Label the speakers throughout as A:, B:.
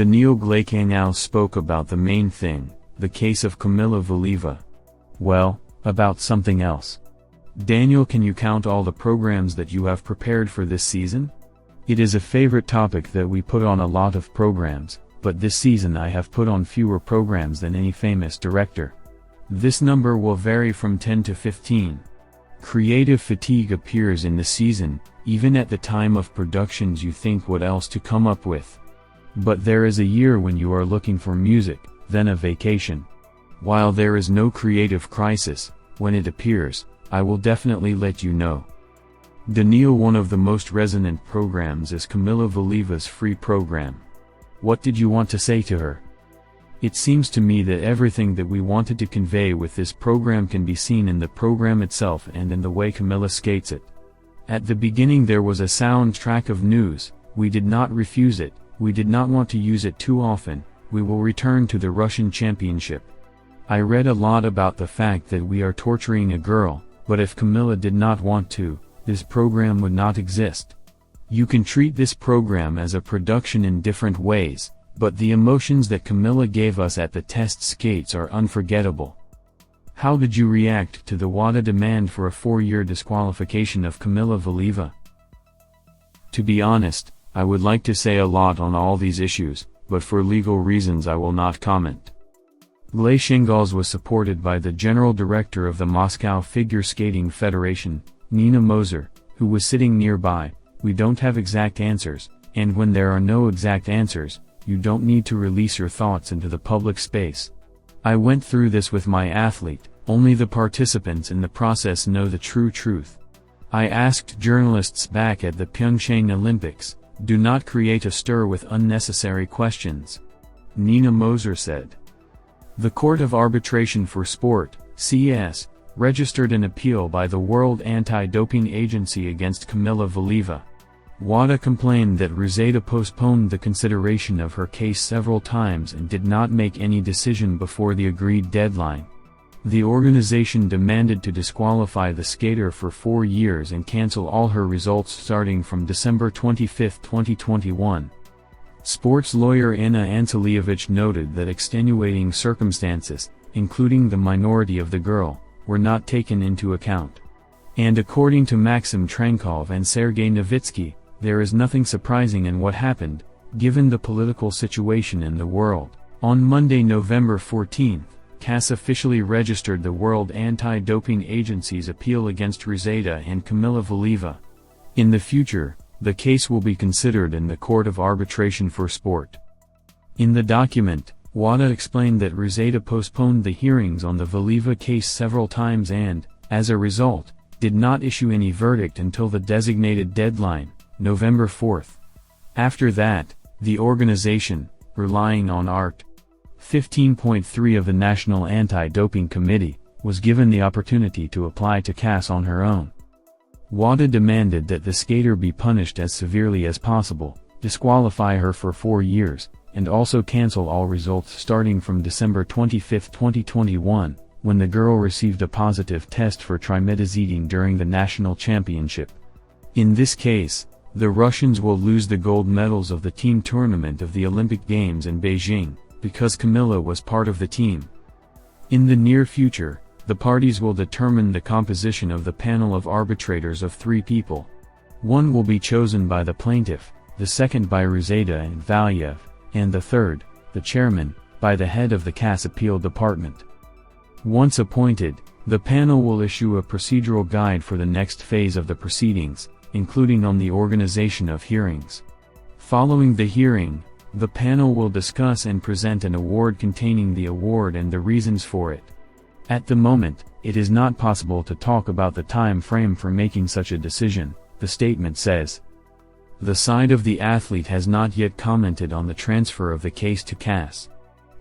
A: Gleikhengauz spoke about the main thing, the case of Kamila Valieva. Well, about something else. Daniel, can you count all the programs that you have prepared for this season? It is a favorite topic that we put on a lot of programs, but this season I have put on fewer programs than any famous director. This number will vary from 10 to 15. Creative fatigue appears in the season, even at the time of productions you think what else to come up with. But there is a year when you are looking for music, then a vacation. While there is no creative crisis, when it appears, I will definitely let you know. Daniel, one of the most resonant programs is Kamila Valieva's free program. What did you want to say to her? It seems to me that everything that we wanted to convey with this program can be seen in the program itself and in the way Kamila skates it. At the beginning there was a soundtrack of news, we did not refuse it, we did not want to use it too often, we will return to the Russian Championship. I read a lot about the fact that we are torturing a girl, but if Kamila did not want to, this program would not exist. You can treat this program as a production in different ways, but the emotions that Kamila gave us at the test skates are unforgettable. How did you react to the WADA demand for a 4-year disqualification of Kamila Valieva? To be honest, I would like to say a lot on all these issues, but for legal reasons I will not comment. Gleikhengauz was supported by the general director of the Moscow Figure Skating Federation, Nina Moser, who was sitting nearby. We don't have exact answers, and when there are no exact answers, you don't need to release your thoughts into the public space. I went through this with my athlete, only the participants in the process know the true truth. I asked journalists back at the Pyeongchang Olympics, do not create a stir with unnecessary questions. Nina Moser said. The Court of Arbitration for Sport, CS, registered an appeal by the World Anti-Doping Agency against Kamila Valieva. WADA complained that WADA postponed the consideration of her case several times and did not make any decision before the agreed deadline. The organization demanded to disqualify the skater for 4 years and cancel all her results starting from December 25, 2021. Sports lawyer Anna Anselievich noted that extenuating circumstances, including the minority of the girl, were not taken into account. And according to Maxim Trenkov and Sergei Nowitzki, there is nothing surprising in what happened, given the political situation in the world. On Monday, November 14, CAS officially registered the World Anti-Doping Agency's appeal against WADA and Kamila Valieva. In the future, the case will be considered in the Court of Arbitration for Sport. In the document, WADA explained that WADA postponed the hearings on the Valieva case several times and, as a result, did not issue any verdict until the designated deadline, November 4. After that, the organization, relying on Art. 15.3 of the National Anti-Doping Committee, was given the opportunity to apply to CAS on her own. WADA demanded that the skater be punished as severely as possible, disqualify her for 4 years, and also cancel all results starting from December 25, 2021, when the girl received a positive test for trimetazidine during the national championship. In this case, the Russians will lose the gold medals of the team tournament of the Olympic Games in Beijing, because Kamila was part of the team. In the near future, the parties will determine the composition of the panel of arbitrators of 3 people. One will be chosen by the plaintiff, the second by WADA and Valieva, and the third, the chairman, by the head of the CAS appeal department. Once appointed, the panel will issue a procedural guide for the next phase of the proceedings, including on the organization of hearings. Following the hearing, the panel will discuss and present an award containing the award and the reasons for it. At the moment, it is not possible to talk about the time frame for making such a decision, the statement says. The side of the athlete has not yet commented on the transfer of the case to CAS.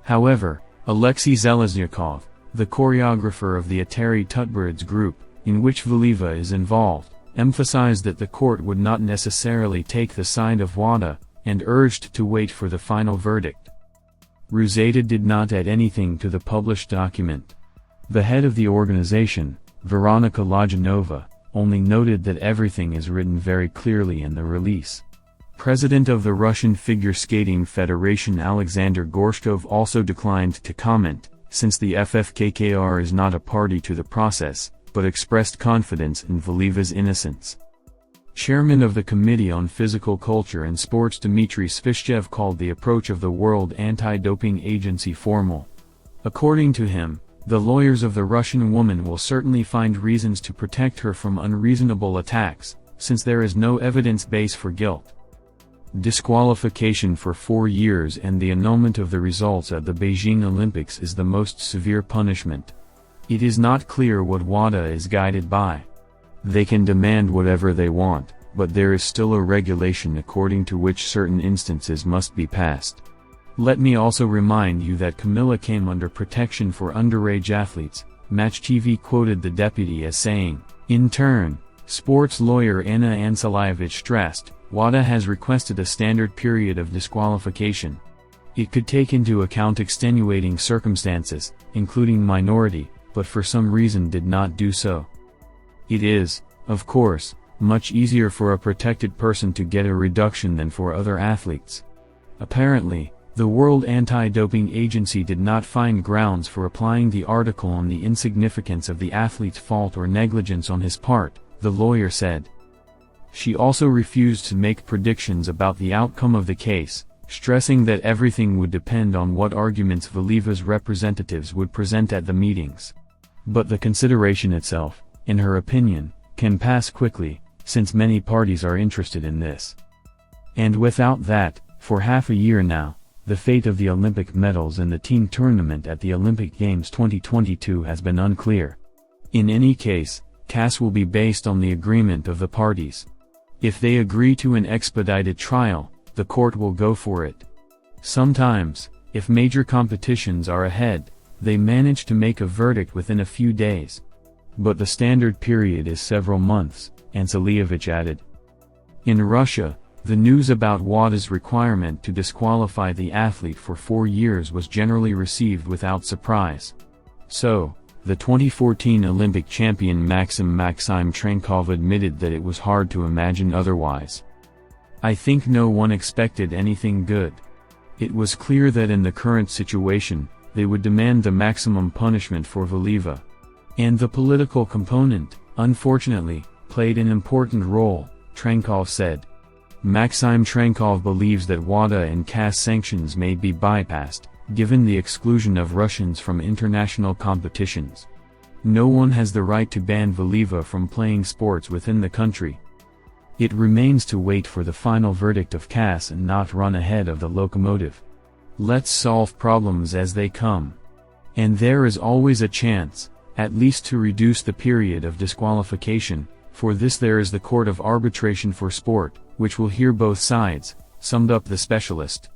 A: However, Alexei Zheleznyakov, the choreographer of the Atari Tutberidze group, in which Valieva is involved, emphasized that the court would not necessarily take the side of WADA, and urged to wait for the final verdict. WADA did not add anything to the published document. The head of the organization, Veronika Lajanova, only noted that everything is written very clearly in the release. President of the Russian Figure Skating Federation Alexander Gorshkov also declined to comment, since the FFKKR is not a party to the process, but expressed confidence in Valieva's innocence. Chairman of the Committee on Physical Culture and Sports Dmitry Svishchev called the approach of the World Anti-Doping Agency formal. According to him, the lawyers of the Russian woman will certainly find reasons to protect her from unreasonable attacks, since there is no evidence base for guilt. Disqualification for 4 years and the annulment of the results at the Beijing Olympics is the most severe punishment. It is not clear what WADA is guided by. They can demand whatever they want, but there is still a regulation according to which certain instances must be passed. Let me also remind you that Kamila came under protection for underage athletes. Match TV quoted the deputy as saying, in turn, sports lawyer Anna Anselievich stressed, WADA has requested a standard period of disqualification. It could take into account extenuating circumstances, including minority, but for some reason did not do so. It is, of course, much easier for a protected person to get a reduction than for other athletes. Apparently, the World Anti-Doping Agency did not find grounds for applying the article on the insignificance of the athlete's fault or negligence on his part, the lawyer said. She also refused to make predictions about the outcome of the case, stressing that everything would depend on what arguments Valieva's representatives would present at the meetings. But the consideration itself, in her opinion, can pass quickly, since many parties are interested in this. And without that, for half a year now, the fate of the Olympic medals and the team tournament at the Olympic Games 2022 has been unclear. In any case, CAS will be based on the agreement of the parties. If they agree to an expedited trial, the court will go for it. Sometimes, if major competitions are ahead, they manage to make a verdict within a few days. But the standard period is several months, Anselievich added. In Russia, the news about WADA's requirement to disqualify the athlete for 4 years was generally received without surprise. So, the 2014 Olympic champion Maxim Trenkov admitted that it was hard to imagine otherwise. I think no one expected anything good. It was clear that in the current situation, they would demand the maximum punishment for Valieva. And the political component, unfortunately, played an important role, Trenkov said. Maxim Trenkov believes that WADA and CAS sanctions may be bypassed, given the exclusion of Russians from international competitions. No one has the right to ban Valieva from playing sports within the country. It remains to wait for the final verdict of CAS and not run ahead of the locomotive. Let's solve problems as they come. And there is always a chance, at least to reduce the period of disqualification. For this there is the Court of Arbitration for Sport, which will hear both sides, summed up the specialist.